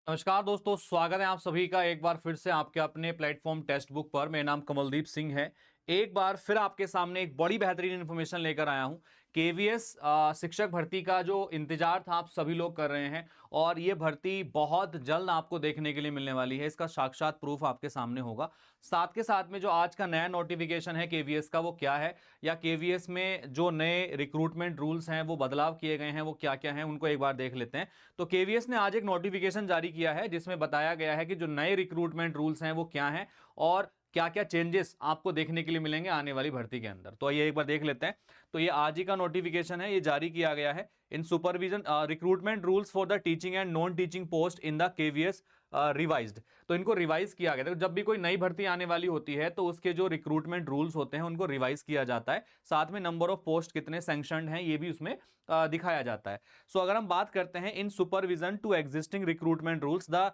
नमस्कार दोस्तों, स्वागत है आप सभी का एक बार फिर से आपके अपने प्लेटफॉर्म टेक्स्ट बुक पर। मेरा नाम कमलदीप सिंह है। एक बार फिर आपके सामने एक बड़ी बेहतरीन इन्फॉर्मेशन लेकर आया हूं। केवीएस शिक्षक भर्ती का जो इंतजार था आप सभी लोग कर रहे हैं, और ये भर्ती बहुत जल्द आपको देखने के लिए मिलने वाली है। इसका साक्षात प्रूफ आपके सामने होगा। साथ के साथ में जो आज का नया नोटिफिकेशन है केवीएस का, वो क्या है, या केवीएस में जो नए रिक्रूटमेंट रूल्स हैं वो बदलाव किए गए हैं, वो क्या क्या हैं, उनको एक बार देख लेते हैं। तो केवीएस ने आज एक नोटिफिकेशन जारी किया है जिसमें बताया गया है कि जो नए रिक्रूटमेंट रूल्स हैं वो क्या हैं और क्या क्या चेंजेस आपको देखने के लिए मिलेंगे आने वाली भर्ती के अंदर। तो ये एक बार देख लेते हैं। तो ये आज ही का नोटिफिकेशन है, ये जारी किया गया है। In supervision recruitment rules for the teaching and non teaching post in the KVS revised. तो इनको रिवाइज किया गया था। जब भी कोई नई भर्ती आने वाली होती है तो उसके जो रिक्रूटमेंट रूल्स होते हैं उनको रिवाइज किया जाता है। साथ में नंबर ऑफ पोस्ट कितने सैंक्शनड हैं ये भी उसमें दिखाया जाता है। सो अगर हम बात करते हैं in supervision to existing recruitment rules, the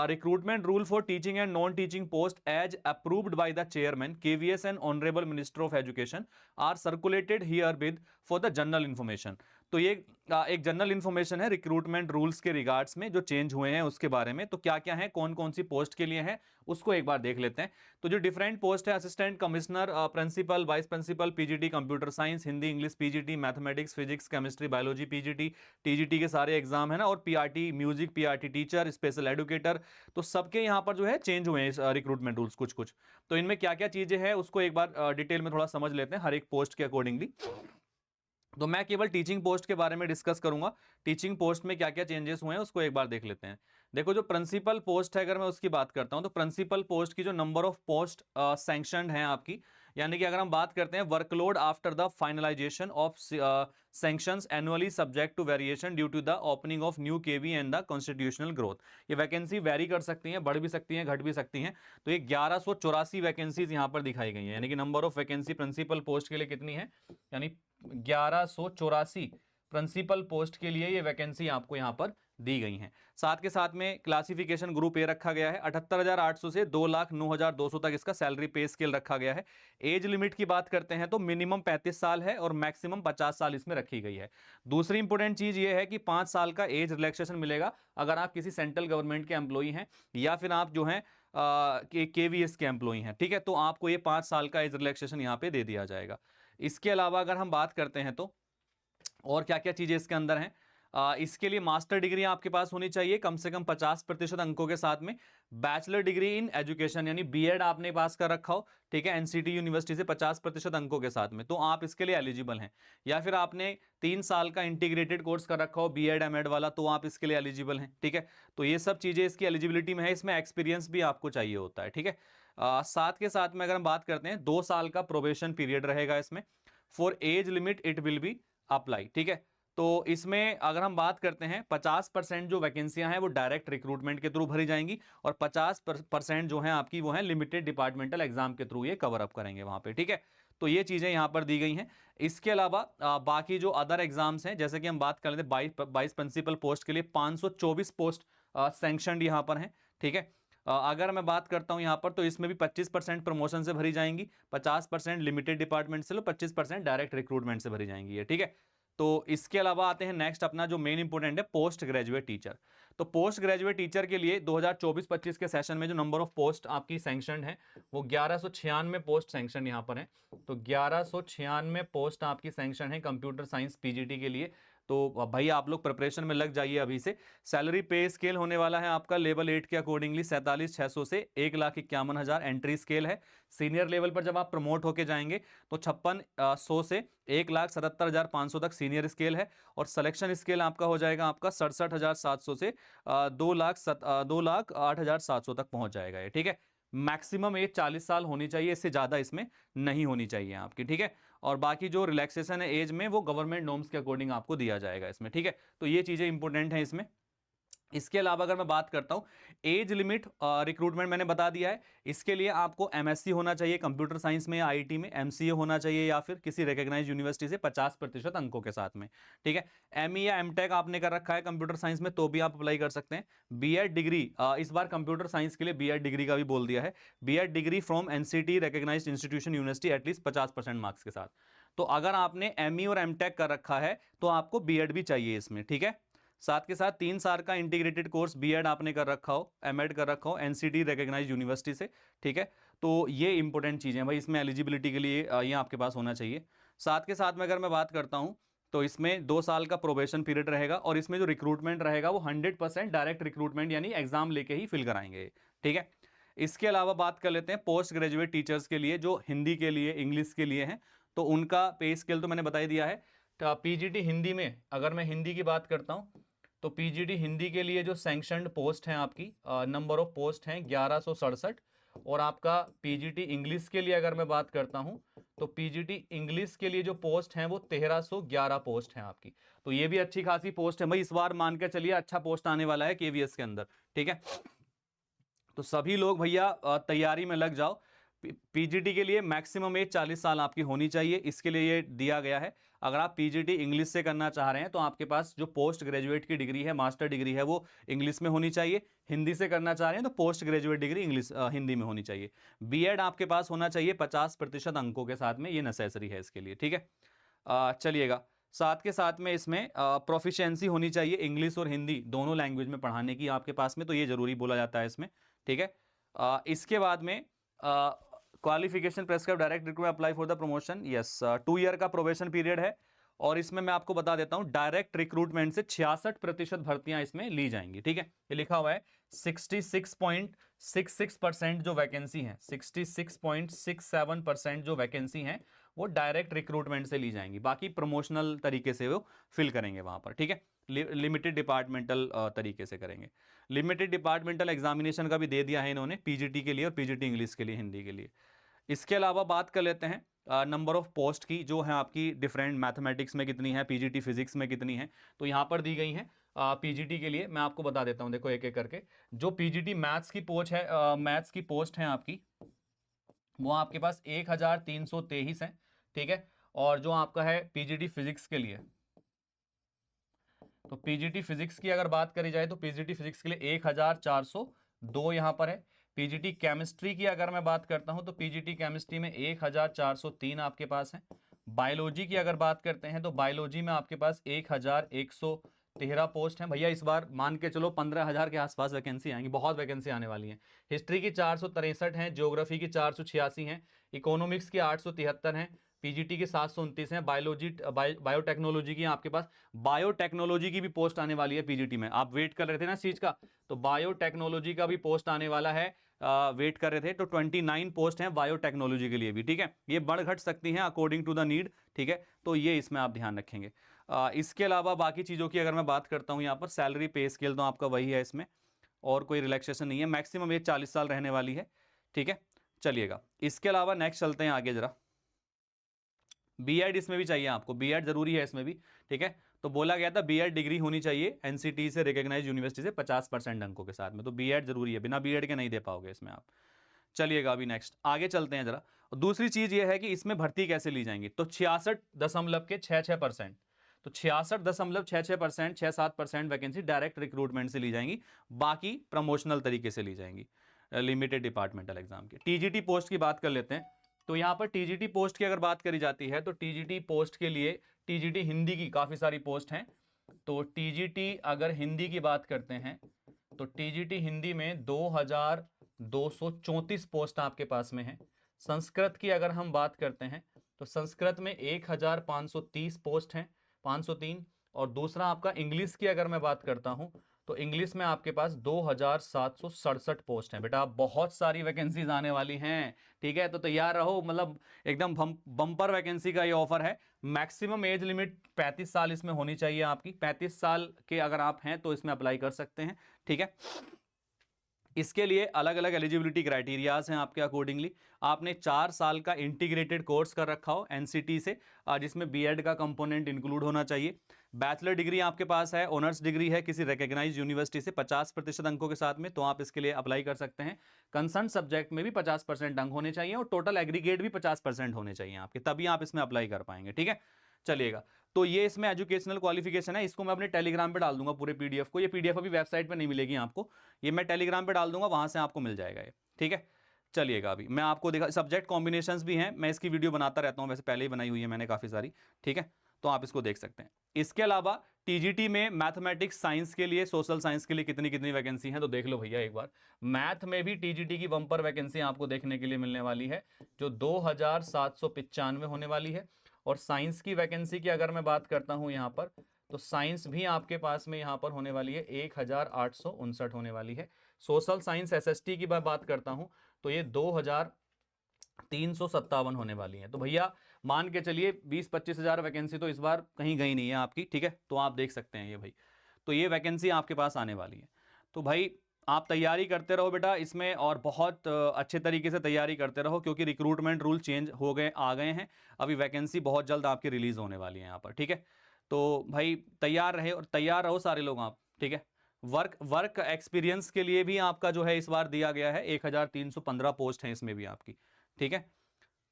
recruitment rule for teaching and non-teaching post as approved by the chairman KVS and honorable minister of education are circulated herewith for the general information। तो ये एक general information है recruitment rules के regards में जो change हुए हैं उसके बारे में। तो क्या क्या है, कौन कौन सी पोस्ट के लिए है, उसको एक बार देख लेते हैं। तो जो डिफरेंट पोस्ट है, assistant commissioner, principal, vice principal, PGT computer science, Hindi English PGT, mathematics physics chemistry biology PGT, TGT के सारे एग्जाम है ना, और PRT music, PRT teacher, special educator. तो सबके यहाँ पर जो है चेंज हुए हैं रिक्रूटमेंट रूल्स कुछ कुछ। तो इनमें क्या क्या चीजें हैं उसको एक बार डिटेल में थोड़ा समझ लेते हैं हर एक पोस्ट के अकॉर्डिंगली। तो मैं केवल टीचिंग पोस्ट के बारे में डिस्कस करूंगा। टीचिंग पोस्ट में क्या क्या चेंजेस हुए हैं उसको एक बार देख लेते हैं। देखो, जो प्रिंसिपल पोस्ट है अगर मैं उसकी बात करता हूं तो प्रिंसिपल पोस्ट की जो नंबर ऑफ पोस्ट सैंक्शनड है आपकी, यानी कि अगर हम बात करते हैं workload after the finalisation of sanctions annually subject to variation due to the opening of new KV and the constitutional growth. ये वैकेंसी वेरी कर सकती हैं, बढ़ भी सकती हैं, घट भी सकती हैं। तो ये 1184 वैकेंसीज यहाँ पर दिखाई गई हैं, यानी कि number of vacancy principal post के लिए कितनी है, यानी 1184 प्रिंसिपल पोस्ट के लिए ये वैकेंसी आपको यहां पर दी गई हैं। साथ के साथ में क्लासिफिकेशन ग्रुप ए रखा गया है, 78,800 से 2,09,200 तक इसका सैलरी पे स्केल रखा गया है। एज लिमिट की बात करते हैं तो मिनिमम 35 साल है और मैक्सिमम 50 साल इसमें रखी गई है। दूसरी इंपॉर्टेंट चीज ये है कि 5 साल का एज रिलैक्सेशन मिलेगा अगर आप किसी सेंट्रल गवर्नमेंट के एम्प्लॉई हैं या फिर आप जो हैं केवीएस के एम्प्लॉई हैं, ठीक है। तो आपको ये 5 साल का एज रिलैक्सेशन यहाँ पे दे दिया जाएगा। इसके अलावा अगर हम बात करते हैं तो और क्या क्या चीजें इसके अंदर हैं, इसके लिए मास्टर डिग्री आपके पास होनी चाहिए कम से कम 50% अंकों के साथ में। बैचलर डिग्री इन एजुकेशन यानी बीएड आपने पास कर रखा हो, ठीक है, एनसीटी यूनिवर्सिटी से 50% अंकों के साथ में, तो आप इसके लिए एलिजिबल हैं। या फिर आपने 3 साल का इंटीग्रेटेड कोर्स कर रखा हो बीएड एमएड वाला, तो आप इसके लिए एलिजिबल हैं, ठीक है। तो ये सब चीजें इसकी एलिजिबिलिटी में है। इसमें एक्सपीरियंस भी आपको चाहिए होता है, ठीक है। साथ के साथ में अगर हम बात करते हैं 2 साल का प्रोबेशन पीरियड रहेगा इसमें। For age limit it will be apply, ठीक है। तो इसमें अगर हम बात करते हैं 50% जो वैकेंसियां हैं वो डायरेक्ट रिक्रूटमेंट के थ्रू भरी जाएंगी, और 50% जो है आपकी वो है लिमिटेड डिपार्टमेंटल एग्जाम के थ्रू ये कवर अप करेंगे वहां पे, ठीक है। तो ये चीजें यहां पर दी गई हैं। इसके अलावा बाकी जो अदर एग्जाम्स हैं, जैसे कि हम बात कर लेते हैं 22 प्रिंसिपल पोस्ट के लिए 524 पोस्ट सैंक्शनड यहां पर हैं, ठीक है। अगर मैं बात करता हूं यहां पर तो इसमें भी 25% प्रमोशन से भरी जाएंगी, 50% लिमिटेड डिपार्टमेंट से लो, 25% डायरेक्ट रिक्रूटमेंट से भरी जाएंगी ये, ठीक है। तो इसके अलावा आते हैं नेक्स्ट अपना जो मेन इंपोर्टेंट है पोस्ट ग्रेजुएट टीचर। तो पोस्ट ग्रेजुएट टीचर के लिए 2024-25 के सेशन में जो नंबर ऑफ पोस्ट आपकी सैंक्शनड है वो 1196 पोस्ट सैंक्शन यहां पर है। तो 1196 पोस्ट आपकी सैंक्शन है कंप्यूटर साइंस पीजीटी के लिए। तो भाई आप लोग प्रिपरेशन में लग जाइए अभी से। सैलरी पे स्केल होने वाला है आपका लेवल 8 के अकॉर्डिंगली 47,600 से 1,51,000 एंट्री स्केल है। सीनियर लेवल पर जब आप प्रमोट होके जाएंगे तो 5600 से 1,77,500 तक सीनियर स्केल है, और सिलेक्शन स्केल आपका हो जाएगा आपका 67,700 से 2,08,700 तक पहुंच जाएगा ये, ठीक है। मैक्सिमम एज 40 साल होनी चाहिए, इससे ज्यादा इसमें नहीं होनी चाहिए आपकी, ठीक है। और बाकी जो रिलैक्सेशन है एज में वो गवर्नमेंट नॉर्म्स के अकॉर्डिंग आपको दिया जाएगा इसमें, ठीक है। तो ये चीजें इंपॉर्टेंट हैं इसमें। इसके अलावा अगर मैं बात करता हूं एज लिमिट रिक्रूटमेंट मैंने बता दिया है। इसके लिए आपको एमएससी होना चाहिए कंप्यूटर साइंस में या आईटी में, एमसीए होना चाहिए या फिर किसी रिकॉग्नाइज्ड यूनिवर्सिटी से 50% अंकों के साथ में, ठीक है। एमई या एमटेक आपने कर रखा है कंप्यूटर साइंस में तो भी आप अप्लाई कर सकते हैं। बीएड डिग्री, इस बार कंप्यूटर साइंस के लिए बीएड डिग्री का भी बोल दिया है, BEd degree from NCT recognised institution university at least 50% marks के साथ। तो अगर आपने एमई और एमटेक कर रखा है तो आपको बीएड भी चाहिए इसमें, ठीक है। साथ के साथ 3 साल का इंटीग्रेटेड कोर्स बीएड आपने कर रखा हो, एमएड कर रखा हो एनसीटी रिकॉग्नाइज्ड यूनिवर्सिटी से, ठीक है। तो ये इंपॉर्टेंट चीज़ें हैं भाई, इसमें एलिजिबिलिटी के लिए ये आपके पास होना चाहिए। साथ के साथ में अगर मैं बात करता हूँ तो इसमें 2 साल का प्रोबेशन पीरियड रहेगा, और इसमें जो रिक्रूटमेंट रहेगा वो 100% डायरेक्ट रिक्रूटमेंट यानी एग्जाम लेके ही फिल कराएंगे, ठीक है। इसके अलावा बात कर लेते हैं पोस्ट ग्रेजुएट टीचर्स के लिए, जो हिंदी के लिए इंग्लिश के लिए हैं, तो उनका पे स्केल तो मैंने बता ही दिया है। पीजीटी हिंदी में अगर मैं हिंदी की बात करता हूँ तो पीजीटी हिंदी के लिए जो सैंक्शनड पोस्ट हैं आपकी, नंबर ऑफ पोस्ट हैं 1167, और आपका पीजीटी इंग्लिश के लिए अगर मैं बात करता हूं तो पीजीटी इंग्लिश के लिए जो पोस्ट हैं वो 1311 पोस्ट हैं आपकी। तो ये भी अच्छी खासी पोस्ट है भाई, इस बार मान के चलिए अच्छा पोस्ट आने वाला है केवीएस के अंदर, ठीक है। तो सभी लोग भैया तैयारी में लग जाओ। पीजीटी के लिए मैक्सिमम एज 40 साल आपकी होनी चाहिए, इसके लिए ये दिया गया है। अगर आप पीजीटी इंग्लिश से करना चाह रहे हैं तो आपके पास जो पोस्ट ग्रेजुएट की डिग्री है, मास्टर डिग्री है, वो इंग्लिश में होनी चाहिए। हिंदी से करना चाह रहे हैं तो post graduate degree English Hindi में होनी चाहिए। बीएड आपके पास होना चाहिए 50% अंकों के साथ में, ये नेसेसरी है इसके लिए, ठीक है। चलिएगा, साथ के साथ में इसमें प्रोफिशिएंसी होनी चाहिए इंग्लिश और हिंदी दोनों लैंग्वेज में पढ़ाने की आपके पास में, तो ये जरूरी बोला जाता है इसमें, ठीक है। इसके बाद में qualification prescribe direct recruitment apply for the promotion, yes 2 year का प्रोबेशन पीरियड है। और इसमें मैं आपको बता देता हूं डायरेक्ट रिक्रूटमेंट से 66% भर्तियां इसमें ली जाएंगी, ठीक है। ये लिखा हुआ है 66.66% जो वैकेंसी है, 66.67% जो वैकेंसी है वो डायरेक्ट रिक्रूटमेंट से ली जाएंगी, बाकी प्रमोशनल तरीके से वो फिल करेंगे वहां पर, ठीक है। लिमिटेड डिपार्टमेंटल तरीके से करेंगे। लिमिटेड डिपार्टमेंटल एग्जामिनेशन का भी दे दिया है इन्होंने पीजीटी के लिए और पीजीटी इंग्लिश के लिए, हिंदी के लिए। इसके अलावा बात कर लेते हैं नंबर ऑफ पोस्ट की, जो है आपकी डिफरेंट मैथमेटिक्स में कितनी है, पीजीटी फिजिक्स में कितनी है, तो यहाँ पर दी गई है। पीजीटी के लिए मैं आपको बता देता हूँ, देखो एक एक करके। जो पीजीटी मैथ्स की पोस्ट है, मैथ्स की पोस्ट है आपकी, वो आपके पास 1323 है, ठीक है। और जो आपका है पीजीटी फिजिक्स के लिए, तो पीजीटी फिजिक्स की अगर बात करी जाए तो पीजीटी फिजिक्स के लिए 1402 यहां पर है। पीजीटी केमिस्ट्री की अगर मैं बात करता हूं तो पीजीटी केमिस्ट्री में 1403 आपके पास है। बायोलॉजी की अगर बात करते हैं तो बायोलॉजी में आपके पास 1113 पोस्ट हैं भैया। इस बार मान के चलो 15,000 के आसपास वैकेंसी आएंगी, बहुत वैकेंसी आने वाली है। हिस्ट्री की 463 हैं, ज्योग्राफी की 486 हैं, इकोनॉमिक्स की 873 हैं, पीजीटी के 729 हैं, बायोटेक्नोलॉजी की आपके पास, बायोटेक्नोलॉजी की भी पोस्ट आने वाली है पीजीटी में। आप वेट कर रहे थे ना इस चीज का, तो बायोटेक्नोलॉजी का भी पोस्ट आने वाला है, वेट कर रहे थे। तो 29 पोस्ट हैं बायोटेक्नोलॉजी के लिए भी, ठीक है। ये बढ़ घट सकती हैं अकॉर्डिंग टू द नीड, ठीक है। तो ये इसमें आप ध्यान रखेंगे। इसके अलावा बाकी चीज़ों की अगर मैं बात करता हूँ यहाँ पर, सैलरी पे स्केल तो आपका वही है इसमें, और कोई रिलैक्सेशन नहीं है। मैक्सिमम एज 40 साल रहने वाली है, ठीक है। चलिएगा, इसके अलावा नेक्स्ट चलते हैं आगे जरा। बीएड इसमें भी चाहिए आपको, बीएड जरूरी है इसमें भी, ठीक है। तो बोला गया था बीएड डिग्री होनी चाहिए एनसीटी से रिकॉग्नाइज्ड यूनिवर्सिटी से 50% अंकों के साथ में, तो बीएड जरूरी है, बिना बीएड के नहीं दे पाओगे इसमें आप। चलिएगा, अभी नेक्स्ट आगे चलते हैं जरा। दूसरी चीज ये है कि इसमें भर्ती कैसे ली जाएंगी, तो 66.66%, तो 66.66%, 6-7% वैकेंसी डायरेक्ट रिक्रूटमेंट से ली जाएंगी, बाकी प्रमोशनल तरीके से ली जाएंगी लिमिटेड डिपार्टमेंटल एग्जाम की। टीजीटी पोस्ट की बात कर लेते हैं। तो यहाँ पर टीजीटी पोस्ट की अगर बात करी जाती है तो टीजीटी पोस्ट के लिए टीजीटी हिंदी की काफ़ी सारी पोस्ट हैं। तो टीजीटी अगर हिंदी की बात करते हैं तो टीजीटी हिंदी में 2234 पोस्ट आपके पास में है। संस्कृत की अगर हम बात करते हैं तो संस्कृत में 1530 पोस्ट हैं, 503। और दूसरा आपका इंग्लिश की अगर मैं बात करता हूं तो इंग्लिश में आपके पास 2767 पोस्ट हैं। बेटा बहुत सारी वैकेंसीज आने वाली हैं, ठीक है। तो तैयार रहो, मतलब एकदम बम्पर वैकेंसी का ये ऑफर है। मैक्सिमम एज लिमिट 35 साल इसमें होनी चाहिए आपकी, 35 साल के अगर आप हैं तो इसमें अप्लाई कर सकते हैं, ठीक है। इसके लिए अलग अलग एलिजिबिलिटी क्राइटेरियाज हैं आपके अकॉर्डिंगली। आपने 4 साल का इंटीग्रेटेड कोर्स कर रखा हो एनसीटी से, जिसमें बीएड का कंपोनेंट इंक्लूड होना चाहिए। बैचलर डिग्री आपके पास है, ऑनर्स डिग्री है किसी रिकॉग्नाइज्ड यूनिवर्सिटी से 50% अंकों के साथ में, तो आप इसके लिए अप्लाई कर सकते हैं। कंसर्न सब्जेक्ट में भी 50% अंक होने चाहिए और टोटल एग्रीगेट भी 50% होने चाहिए आपके, तभी आप इसमें अप्लाई कर पाएंगे, ठीक है। चलिएगा, तो ये इसमें एजुकेशनल क्वालिफिकेशन है। इसको मैं अपने टेलीग्राम पे डाल दूंगा पूरे पीडीएफ को। ये पीडीएफ अभी वेबसाइट पे नहीं मिलेगी आपको, ये मैं टेलीग्राम पे डाल दूंगा, वहां से आपको मिल जाएगा ये, ठीक है। चलिएगा, अभी मैं आपको दिखा, सब्जेक्ट कॉम्बिनेशंस भी हैं, मैं इसकी वीडियो बनाता रहता हूँ, वैसे पहले ही बनाई हुई है मैंने काफ़ी सारी, ठीक है। तो आप इसको देख सकते हैं। इसके अलावा टीजीटी में मैथमेटिक्स साइंस के लिए, सोशल साइंस के लिए कितनी कितनी वैकेंसी है तो देख लो भैया एक बार। मैथ में भी टीजीटी की बम्पर वैकेंसी आपको देखने के लिए मिलने वाली है, जो 2795 होने वाली है। और साइंस की वैकेंसी की अगर मैं बात करता हूं यहां पर, तो साइंस भी आपके पास में यहां पर होने वाली है 1859 होने वाली है। सोशल साइंस एसएसटी की मैं बात करता हूं तो ये 2357 होने वाली है। तो भैया मान के चलिए 20-25 हजार वैकेंसी तो इस बार कहीं गई नहीं है आपकी, ठीक है। तो आप देख सकते हैं ये भाई, तो ये वैकेंसी आपके पास आने वाली है। तो भाई आप तैयारी करते रहो बेटा इसमें, और बहुत अच्छे तरीके से तैयारी करते रहो, क्योंकि रिक्रूटमेंट रूल चेंज हो गए, आ गए हैं। अभी वैकेंसी बहुत जल्द आपकी रिलीज होने वाली है यहाँ पर, ठीक है। तो भाई तैयार रहे, और तैयार रहो सारे लोग आप, ठीक है। वर्क एक्सपीरियंस के लिए भी आपका जो है इस बार दिया गया है, 1315 पोस्ट है इसमें भी आपकी, ठीक है।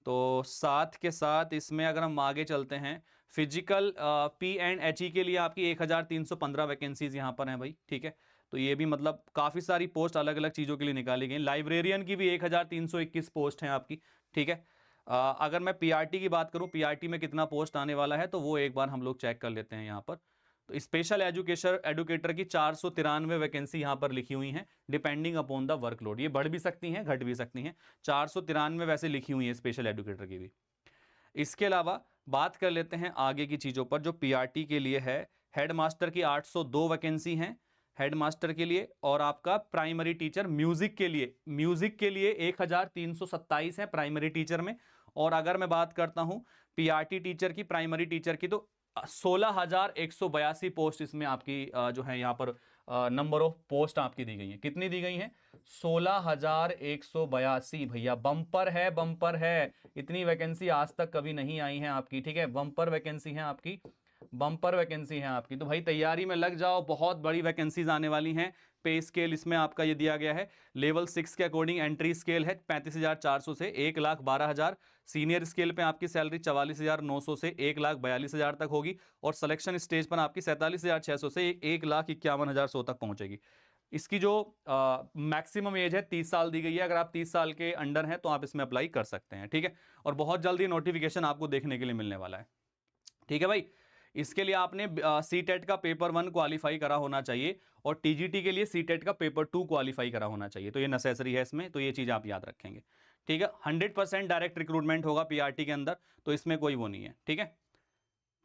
तो साथ के साथ इसमें अगर हम आगे चलते हैं, फिजिकल P&HE के लिए आपकी 1315 वैकेंसीज यहाँ पर हैं भाई, ठीक है। तो ये भी मतलब काफ़ी सारी पोस्ट अलग अलग चीज़ों के लिए निकाली गई। लाइब्रेरियन की भी 1321 पोस्ट हैं आपकी, ठीक है। अगर मैं पीआरटी की बात करूं, पीआरटी में कितना पोस्ट आने वाला है तो वो एक बार हम लोग चेक कर लेते हैं यहाँ पर। तो स्पेशल एजुकेटर की 493 वैकेंसी यहाँ पर लिखी हुई हैं, डिपेंडिंग अपॉन द वर्कलोड। ये बढ़ भी सकती हैं, घट भी सकती हैं। 493 वैसे लिखी हुई है स्पेशल एजुकेटर की भी। इसके अलावा बात कर लेते हैं आगे की चीज़ों पर जो पीआरटी के लिए है। हेड मास्टर की 802 वैकेंसी हैं हेड मास्टर के लिए, और आपका प्राइमरी टीचर म्यूजिक के लिए 1327 है प्राइमरी टीचर में। और अगर मैं बात करता हूं पीआरटी टीचर की, प्राइमरी टीचर की, तो 16,182 पोस्ट इसमें आपकी जो है यहाँ पर नंबर ऑफ पोस्ट आपकी दी गई है। कितनी दी गई है? 16,182 भैया, बम्पर है, बम्पर है। इतनी वैकेंसी आज तक कभी नहीं आई है आपकी, ठीक है। बम्पर वैकेंसी है आपकी, बम्पर वैकेंसी है आपकी। तो भाई तैयारी में लग जाओ, बहुत बड़ी वैकेंसीज आने वाली हैं। पे स्केल इसमें आपका ये दिया गया है, लेवल 6 के अकॉर्डिंग एंट्री स्केल है 35,400 से 1,12,000। सीनियर स्केल पे आपकी सैलरी 44,900 से 1,42,000 तक होगी, और सिलेक्शन स्टेज पर आपकी 47,600 से 1,51,100 तक पहुंचेगी। इसकी जो मैक्सिमम एज है 30 साल दी गई है। अगर आप 30 साल के अंडर हैं तो आप इसमें अप्लाई कर सकते हैं, ठीक है। और बहुत जल्दी नोटिफिकेशन आपको देखने के लिए मिलने वाला है, ठीक है भाई। इसके लिए आपने सीटेट का पेपर 1 क्वालिफाई करा होना चाहिए, और टीजीटी के लिए सीटेट का पेपर 2 क्वालिफाई करा होना चाहिए। तो ये नेसेसरी है इसमें, तो ये चीज़ आप याद रखेंगे, ठीक है। 100% डायरेक्ट रिक्रूटमेंट होगा पीआरटी के अंदर, तो इसमें कोई वो नहीं है, ठीक है।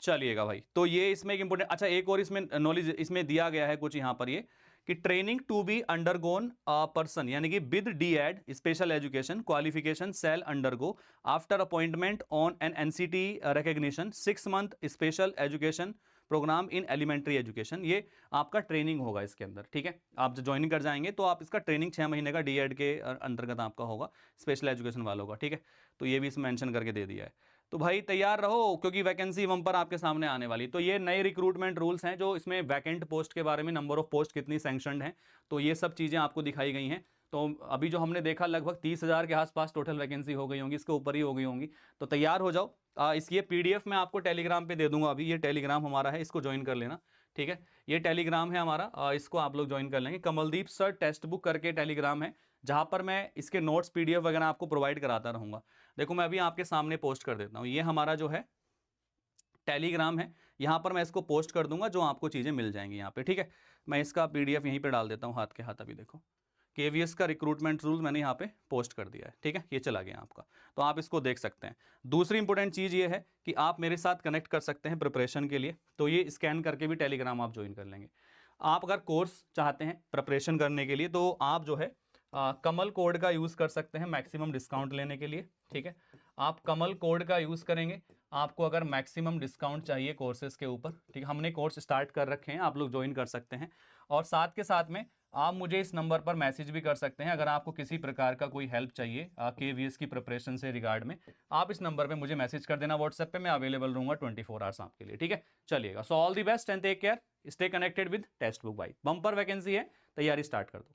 चलिएगा भाई, तो ये इसमें एक इंपॉर्टेंट, अच्छा एक और इसमें नॉलेज इसमें दिया गया है कुछ यहाँ पर, ये कि training to be undergone person, यानी कि with DEd special education qualification shall undergo after appointment on an NCT recognition 6 month special education programme in elementary education. ये आपका ट्रेनिंग होगा इसके अंदर, ठीक है। आप जब ज्वाइन कर जाएंगे तो आप इसका ट्रेनिंग 6 महीने का डीएड के अंतर्गत आपका होगा, स्पेशल एजुकेशन वालों का, ठीक है। तो ये भी इसमें मेंशन करके दे दिया है। तो भाई तैयार रहो, क्योंकि वैकेंसी बम्पर आपके सामने आने वाली। तो ये नए रिक्रूटमेंट रूल्स हैं जो इसमें वैकेंट पोस्ट के बारे में, नंबर ऑफ पोस्ट कितनी सैंक्शनड हैं, तो ये सब चीज़ें आपको दिखाई गई हैं। तो अभी जो हमने देखा लगभग 30,000 के आसपास टोटल वैकेंसी हो गई होंगी, इसके ऊपर ही हो गई होंगी। तो तैयार हो जाओ। इसकी पीडीएफ मैं आपको टेलीग्राम पे दे दूंगा। अभी ये टेलीग्राम हमारा है, इसको ज्वाइन कर लेना, ठीक है। ये टेलीग्राम है हमारा, इसको आप लोग ज्वाइन कर लेंगे। कमलदीप सर टेक्स्ट बुक करके टेलीग्राम है, जहां पर मैं इसके नोट्स पीडीएफ वगैरह आपको प्रोवाइड कराता रहूंगा। देखो मैं अभी आपके सामने पोस्ट कर देता हूँ, ये हमारा जो है टेलीग्राम है, यहाँ पर मैं इसको पोस्ट कर दूंगा, जो आपको चीज़ें मिल जाएंगी यहाँ पे, ठीक है। मैं इसका पीडीएफ यहीं पे डाल देता हूँ हाथ के हाथ। अभी देखो केवीएस का रिक्रूटमेंट रूल मैंने यहाँ पे पोस्ट कर दिया है, ठीक है। ये चला गया आपका, तो आप इसको देख सकते हैं। दूसरी इंपॉर्टेंट चीज़ ये है कि आप मेरे साथ कनेक्ट कर सकते हैं प्रिपरेशन के लिए, तो ये स्कैन करके भी टेलीग्राम आप ज्वाइन कर लेंगे। आप अगर कोर्स चाहते हैं प्रिपरेशन करने के लिए, तो आप जो है कमल कोड का यूज़ कर सकते हैं मैक्सिमम डिस्काउंट लेने के लिए, ठीक है। आप कमल कोड का यूज़ करेंगे, आपको अगर मैक्सिमम डिस्काउंट चाहिए कोर्सेज के ऊपर, ठीक है। हमने कोर्स स्टार्ट कर रखे हैं, आप लोग ज्वाइन कर सकते हैं। और साथ के साथ में आप मुझे इस नंबर पर मैसेज भी कर सकते हैं अगर आपको किसी प्रकार का कोई हेल्प चाहिए केवीएस की प्रिपरेशन से रिगार्ड में। आप इस नंबर पे मुझे मैसेज कर देना व्हाट्सएप पे, मैं अवेलेबल रहूंगा 24 आवर्स आपके लिए, ठीक है। चलिएगा, so all the best and take care, stay connected with text book भाई। बम्पर वैकेंसी है, तैयारी स्टार्ट कर दो।